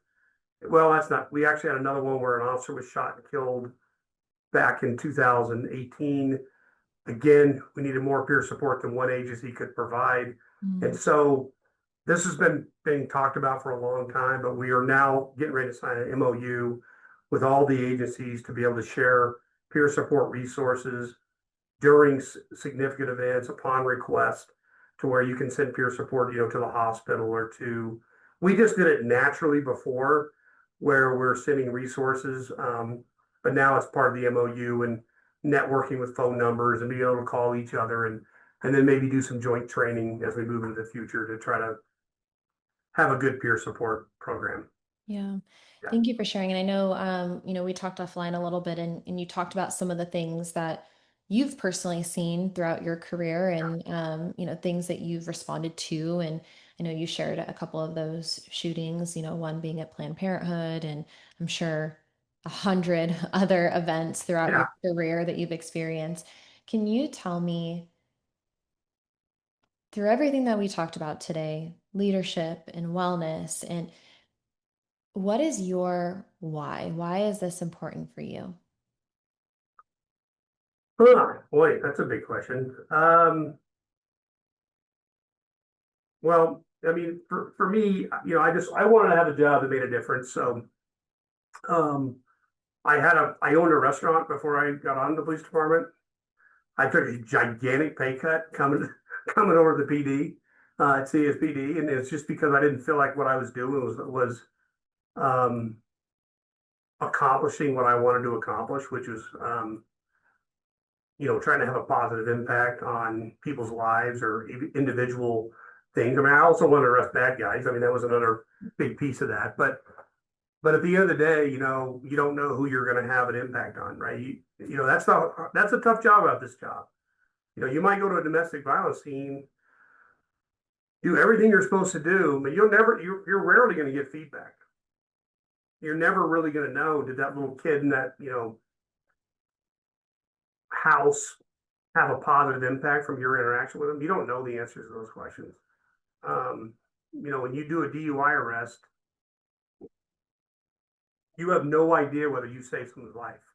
well, that's not, we actually had another one where an officer was shot and killed back in 2018. Again, we needed more peer support than one agency could provide. And Mm. so this has been being talked about for a long time, but we are now getting ready to sign an MOU with all the agencies to be able to share peer support resources during significant events upon request, to where you can send peer support, to the hospital or we just did it naturally before where we're sending resources. But now it's part of the MOU and networking with phone numbers and being able to call each other, and then maybe do some joint training as we move into the future to try to have a good peer support program. Yeah. Yeah. Thank you for sharing. And I know, we talked offline a little bit and you talked about some of the things that you've personally seen throughout your career and, things that you've responded to. And I know you shared a couple of those shootings, one being at Planned Parenthood, and I'm sure 100 other events throughout your Yeah. career that you've experienced. Can you tell me, through everything that we talked about today, leadership and wellness, and what is your why? Why is this important for you? Boy, that's a big question. Well, I mean, for me, I wanted to have a job that made a difference. So, um, I owned a restaurant before I got on the police department. I took a gigantic pay cut coming coming over to the PD, at CSPD, and it's just because I didn't feel like what I was doing was um, accomplishing what I wanted to accomplish, which was trying to have a positive impact on people's lives or individual things. I mean, I also wanted to arrest bad guys. I mean, that was another big piece of that. But at the end of the day, you don't know who you're going to have an impact on, right? That's a tough job about this job. You might go to a domestic violence scene, do everything you're supposed to do, but you're rarely going to get feedback. You're never really going to know, did that little kid in that, house have a positive impact from your interaction with them? You don't know the answers to those questions. When you do a DUI arrest, you have no idea whether you saved someone's life,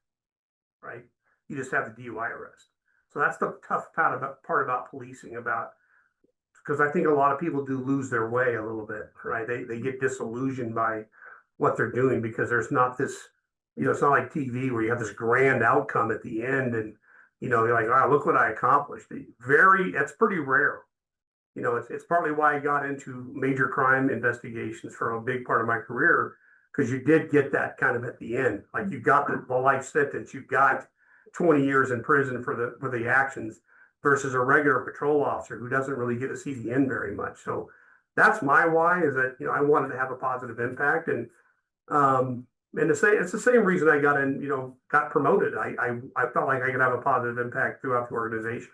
right? You just have the DUI arrest. So that's the tough part about policing, about because I think a lot of people do lose their way a little bit, right? They get disillusioned by what they're doing because there's not this, it's not like TV where you have this grand outcome at the end and you're like, wow, look what I accomplished. That's pretty rare. It's partly why I got into major crime investigations for a big part of my career, because you did get that kind of at the end. Like you got the life sentence, you got 20 years in prison for the actions versus a regular patrol officer who doesn't really get to see the end very much. So that's my why, is that I wanted to have a positive impact. And it's the same reason I got promoted. I felt like I could have a positive impact throughout the organization.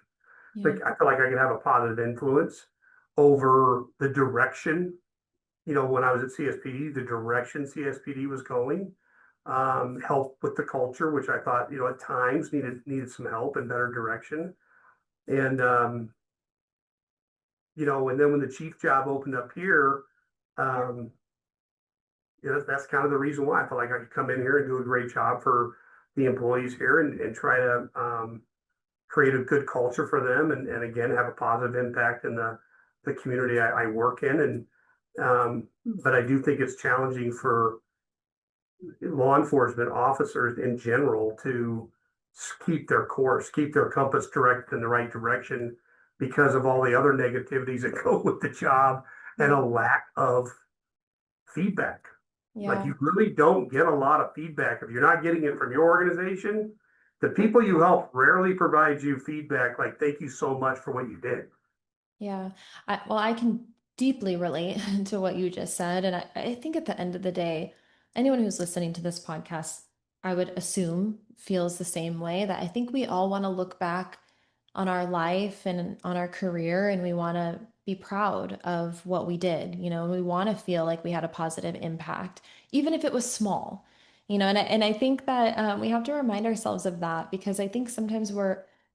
Yeah. Like I feel like I could have a positive influence over the direction. When I was at CSPD, the direction CSPD was going, help with the culture, which I thought, at times needed some help and better direction. And and then when the chief job opened up here, um, that's kind of the reason why I felt like I could come in here and do a great job for the employees here and try to create a good culture for them and again have a positive impact in the community I work in. And but I do think it's challenging for law enforcement officers in general to keep their course, keep their compass directed in the right direction because of all the other negativities that go with the job and Yeah. a lack of feedback. Like Yeah. you really don't get a lot of feedback if you're not getting it from your organization. The people you help rarely provide you feedback like, thank you so much for what you did. Yeah. Well, I can deeply relate to what you just said. And I think at the end of the day, anyone who's listening to this podcast, I would assume feels the same way, that I think we all want to look back on our life and on our career and we want to be proud of what we did, and we want to feel like we had a positive impact, even if it was small, and I think that we have to remind ourselves of that, because I think sometimes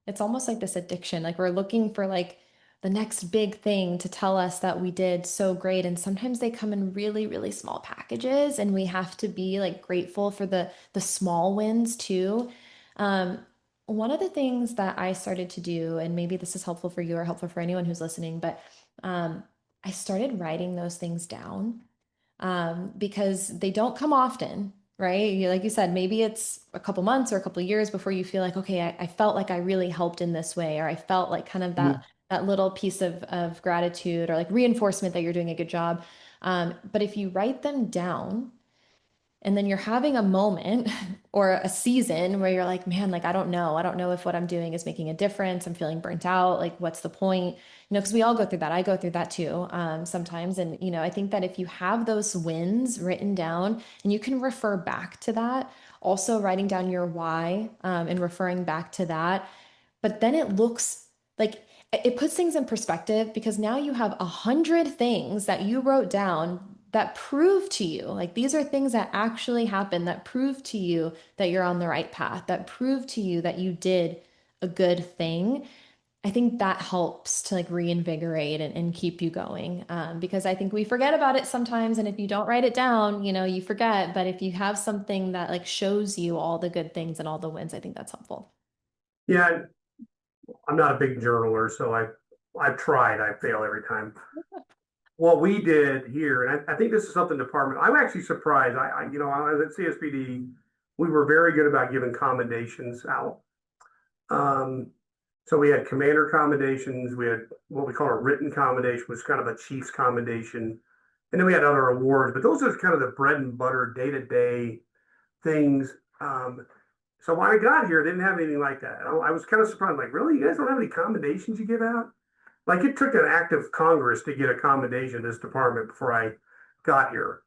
it's almost like this addiction, like we're looking for like the next big thing to tell us that we did so great. And sometimes they come in really, really small packages, and we have to be like grateful for the small wins too. Um, One of the things that I started to do, and maybe this is helpful for you or helpful for anyone who's listening, but um, I started writing those things down, because they don't come often, right? Like you said, maybe it's a couple months or a couple years before you feel like, okay, I felt like I really helped in this way, or I felt like kind of that little piece of gratitude or like reinforcement that you're doing a good job. But if you write them down, and then you're having a moment or a season where you're like, man, like, I don't know if what I'm doing is making a difference. I'm feeling burnt out. Like, what's the point? Because we all go through that. I go through that too, sometimes. And, I think that if you have those wins written down and you can refer back to that, also writing down your why, and referring back to that, but then it looks like it puts things in perspective, because now you have 100 things that you wrote down that prove to you, like these are things that actually happened, that prove to you that you're on the right path, that prove to you that you did a good thing. I think that helps to like reinvigorate and keep you going, because I think we forget about it sometimes. And if you don't write it down, you forget. But if you have something that like shows you all the good things and all the wins, I think that's helpful. Yeah, I'm not a big journaler, so I've tried. I fail every time. What we did here, and I think this is something department. I'm actually surprised. I was at CSPD. We were very good about giving commendations out. Um, so we had commander commendations. We had what we call a written commendation, which was kind of a chief's commendation, and then we had other awards. But those are kind of the bread and butter, day to day things. So when I got here, they didn't have anything like that. I was kind of surprised. Like, really, you guys don't have any commendations you give out? Like it took an act of Congress to get a commendation in this department before I got here.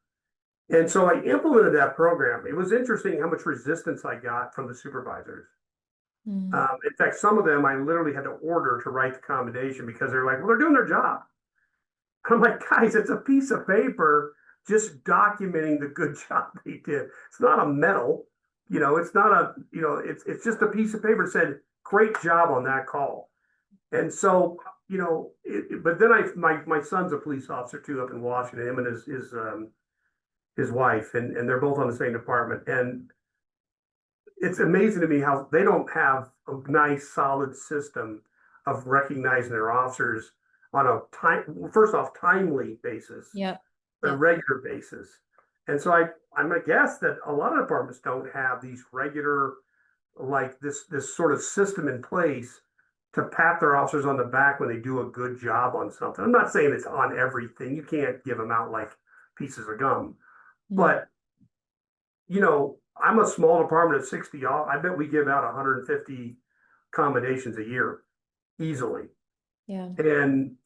And so I implemented that program. It was interesting how much resistance I got from the supervisors. Mm. In fact, some of them I literally had to order to write the commendation because they're like, well, they're doing their job. I'm like, guys, it's a piece of paper just documenting the good job they did. It's not a medal, it's not it's just a piece of paper that said, great job on that call. And so, but then my son's a police officer too up in Washington. Him and his his wife, and they're both on the same department. And it's amazing to me how they don't have a nice, solid system of recognizing their officers on a first off, timely basis, Yep. a Yep. regular basis. And so I'm gonna guess that a lot of departments don't have these regular, like this sort of system in place to pat their officers on the back when they do a good job on something. I'm not saying it's on everything. You can't give them out like pieces of gum, Mm. but I'm a small department of 60 off. I bet we give out 150 accommodations a year easily. Yeah. And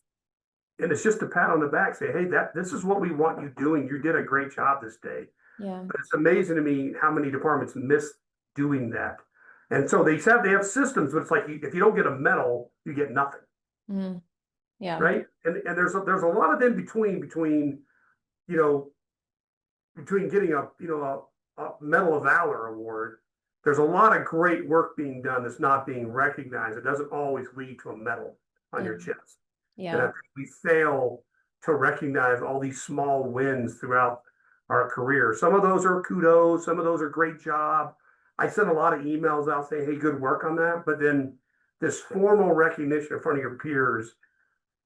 it's just a pat on the back, say, hey, this is what we want you doing. You did a great job this day. Yeah. But it's amazing to me how many departments miss doing that. And so they have systems, but it's like if you don't get a medal, you get nothing, Mm. Yeah. right? And there's a lot of in between you know between getting a Medal of Valor award. There's a lot of great work being done that's not being recognized. It doesn't always lead to a medal on Yeah. your chest. And I Yeah. think we fail to recognize all these small wins throughout our career. Some of those are kudos, some of those are great job. I send a lot of emails out saying, hey, good work on that. But then this formal recognition in front of your peers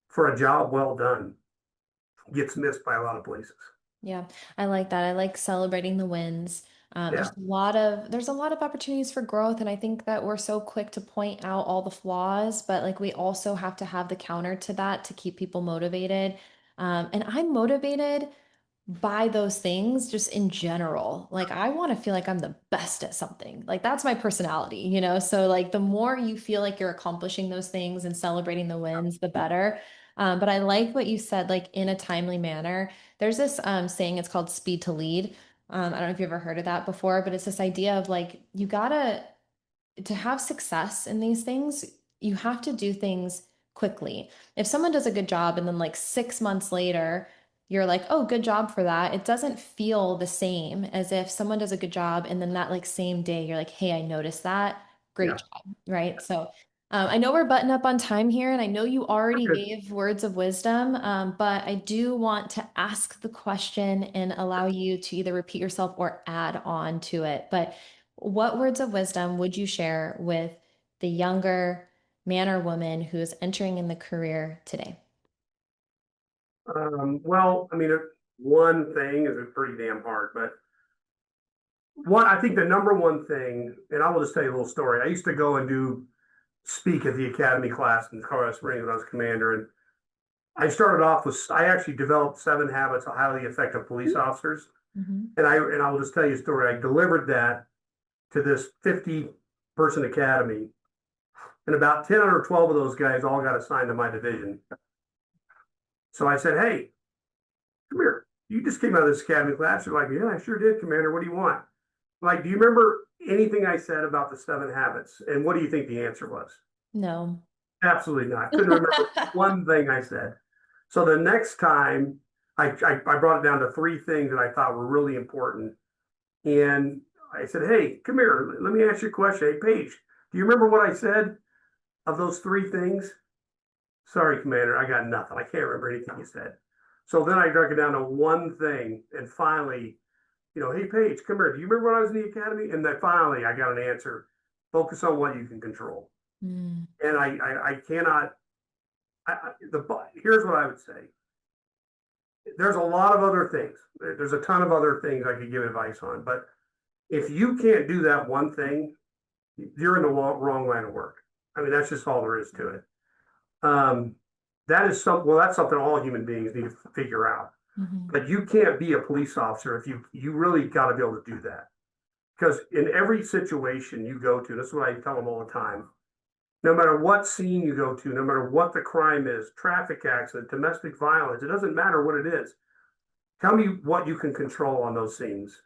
for a job well done gets missed by a lot of places. Yeah, I like that. I like celebrating the wins. Yeah. There's a lot of opportunities for growth, and I think that we're so quick to point out all the flaws, but like we also have to have the counter to that to keep people motivated. And I'm motivated by those things just in general. Like I want to feel like I'm the best at something. Like that's my personality, you know? So like the more you feel like you're accomplishing those things and celebrating the wins, the better. But I like what you said, like in a timely manner. There's this saying, it's called speed to lead. I don't know if you've ever heard of that before, but it's this idea of like you gotta to have success in these things, you have to do things quickly. If someone does a good job and then like 6 months later, you're like, oh, good job for that. It doesn't feel the same as if someone does a good job and then that like same day, you're like, hey, I noticed that. Great Yeah. job. Right. So I know we're butting up on time here, and I know you already Okay. gave words of wisdom, but I do want to ask the question and allow you to either repeat yourself or add on to it. But what words of wisdom would you share with the younger man or woman who is entering in the career today? Well, I mean, one thing is pretty damn hard, but I think the number one thing, and I will just tell you a little story. I used to go and speak at the academy class in Colorado Springs when I was commander. And I actually developed 7 habits of highly effective police officers. Mhm. And I will just tell you a story. I delivered that to this 50-person academy. And about 10 or 12 of those guys all got assigned to my division. So I said, hey, come here. You just came out of this academy class. You're like, yeah, I sure did, Commander. What do you want? Like, do you remember anything I said about the 7 habits? And what do you think the answer was? No. Absolutely not. Couldn't remember one thing I said. So the next time I brought it down to 3 things that I thought were really important. And I said, hey, come here. Let me ask you a question. Hey, Paige, do you remember what I said of those 3 things? Sorry, Commander, I got nothing. I can't remember anything you said. So then I broke it down to one thing. And finally, hey, Paige, come here. Do you remember when I was in the academy? And then finally, I got an answer. Focus on what you can control. Mm. And I cannot. Here's what I would say. There's a lot of other things. There's a ton of other things I could give advice on. But if you can't do that one thing, you're in the wrong line of work. I mean, that's just all there is to it. Um, that's something all human beings need to figure out. Mhm. But you can't be a police officer if you really got to be able to do that. Because in every situation you go to, that's what I tell them all the time. No matter what scene you go to, no matter what the crime is, traffic accident, domestic violence, it doesn't matter what it is. Tell me what you can control on those scenes.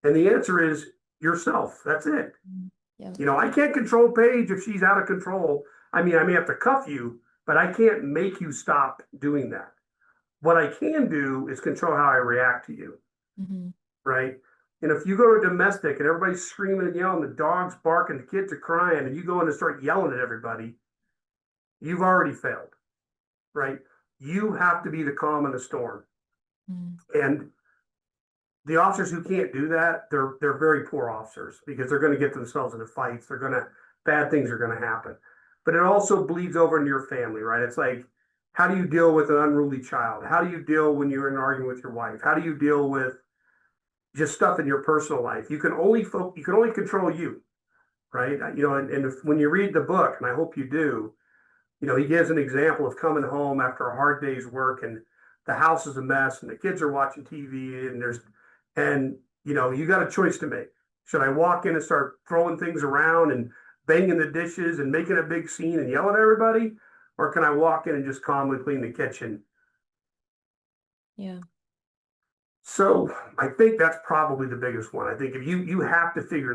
And the answer is yourself. That's it. Mm. Yeah. I can't control Paige if she's out of control. I mean, I may have to cuff you, but I can't make you stop doing that. What I can do is control how I react to you, Mhm. right? And if you go to domestic and everybody's screaming and yelling, the dog's barking, the kids are crying, and you go in and start yelling at everybody, you've already failed, right? You have to be the calm in the storm. Mm. And the officers who can't do that, they're very poor officers because they're going to get themselves into fights. Bad things are going to happen. But it also bleeds over into your family, right? It's like, how do you deal with an unruly child? How do you deal when you're in an argument with your wife? How do you deal with just stuff in your personal life? You can only control you, right? And when you read the book, and I hope you do, he gives an example of coming home after a hard day's work and the house is a mess and the kids are watching TV and you got a choice to make. Should I walk in and start throwing things around and banging the dishes and making a big scene and yell at everybody? Or can I walk in and just calmly clean the kitchen? Yeah. So I think that's probably the biggest one. I think if you have to figure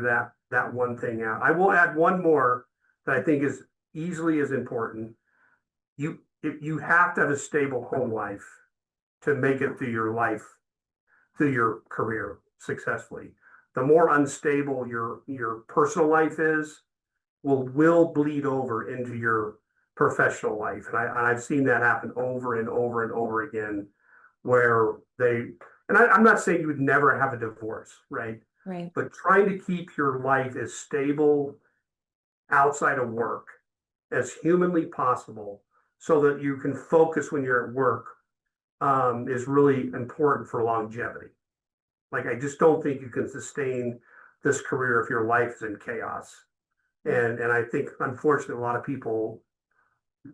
that one thing out. I will add one more that I think is easily as important. You have to have a stable home life to make it through your life, through your career successfully. The more unstable your personal life is, will bleed over into your professional life. I've seen that happen over and over and over again, where I'm not saying you would never have a divorce, right? Right. But trying to keep your life as stable outside of work as humanly possible so that you can focus when you're at work is really important for longevity. Like, I just don't think you can sustain this career if your life is in chaos. And I think, unfortunately, a lot of people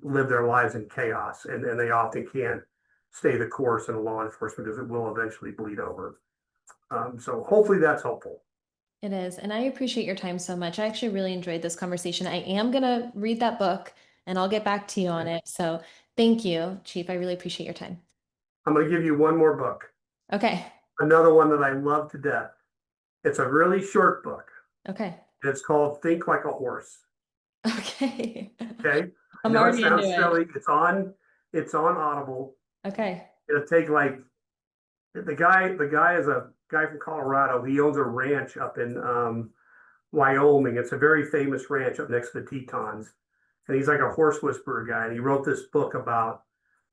live their lives in chaos and they often can't stay the course in law enforcement because it will eventually bleed over. So hopefully that's helpful. It is. And I appreciate your time so much. I actually really enjoyed this conversation. I am going to read that book and I'll get back to you on it. So thank you, Chief. I really appreciate your time. I'm going to give you one more book, Okay. another one that I love to death. It's a really short book. Okay. It's called Think Like a Horse. Okay. Okay. I I'm know it already into sounds it. silly. It's on Audible. Okay. It'll take like the guy is a guy from Colorado. He owns a ranch up in Wyoming. It's a very famous ranch up next to the Tetons. And he's like a horse whisperer guy. And he wrote this book about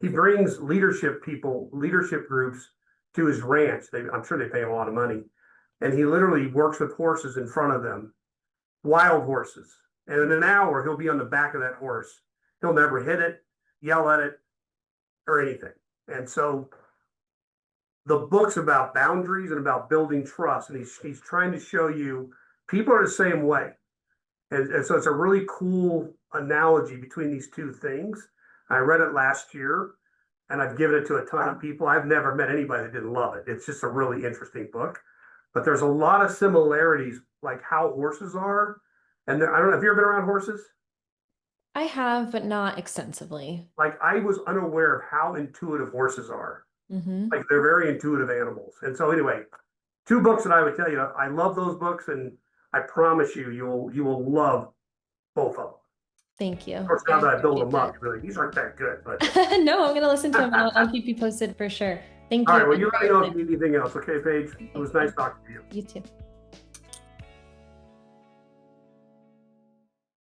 he brings leadership groups to his ranch. I'm sure they pay him a lot of money. And he literally works with horses in front of them, wild horses. And in an hour, he'll be on the back of that horse. He'll never hit it, yell at it, or anything. And so the book's about boundaries and about building trust. And he's trying to show you people are the same way. And so it's a really cool analogy between these two things. I read it last year and I've given it to a ton of people. I've never met anybody that didn't love it. It's just a really interesting book. But there's a lot of similarities, like how horses are. And I don't know, have you ever been around horses? I have, but not extensively. Like, I was unaware of how intuitive horses are. Mm-hmm. Like, they're very intuitive animals. And so anyway, two books that I would tell you, I love those books, and I promise you will love both of them. Thank Of you. course, now I that I build appreciate them up, that. you're like, these aren't that good. But No, I'm gonna listen to them. I'll keep you posted for sure. Thank all you right, well, again you for let me your know if time. you need anything else, okay, Paige? It Okay, was nice talking to you. you too.